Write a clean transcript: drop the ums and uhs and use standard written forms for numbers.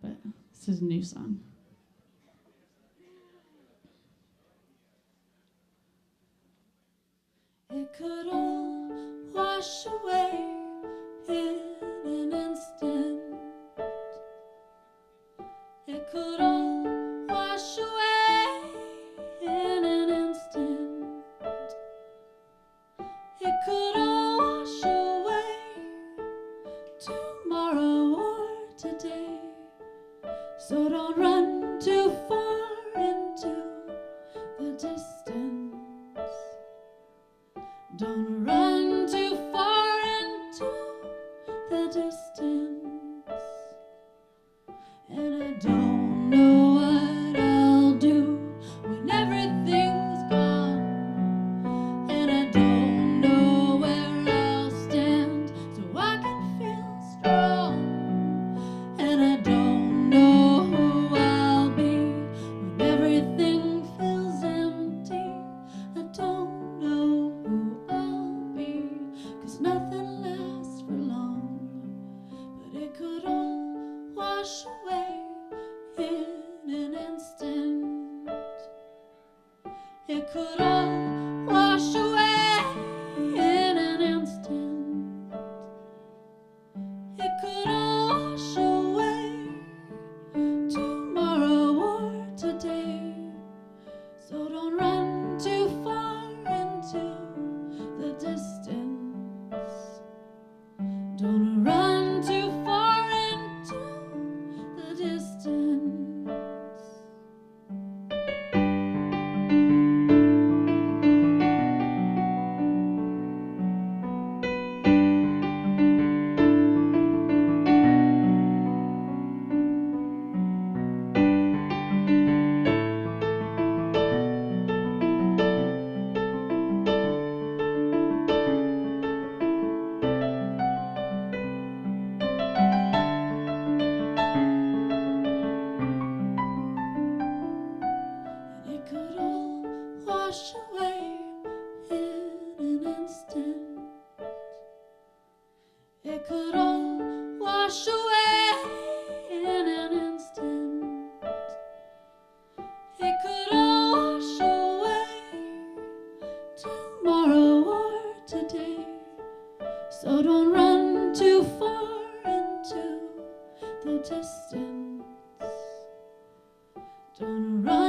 but this is a new song. It could all wash away in an instant. It could all wash away in an instant. It could all wash away tomorrow or today. So don't run too far into the distance. Don't run too far into the distance. And I don't know what I'll do when everything's gone. And I don't know where I'll stand so I can feel strong. And I don't know who I'll be when everything feels empty. I don't know who I'll be, 'cause nothing lasts for long. But it could all wash away in an instant. It could all wash away in an instant. It could all wash away tomorrow or today. So don't run too far into the distance. Don't run too far into the distance. It could all wash away in an instant. It could all wash away in an instant. It could all wash away tomorrow or today. So don't run too far into the distance. Don't run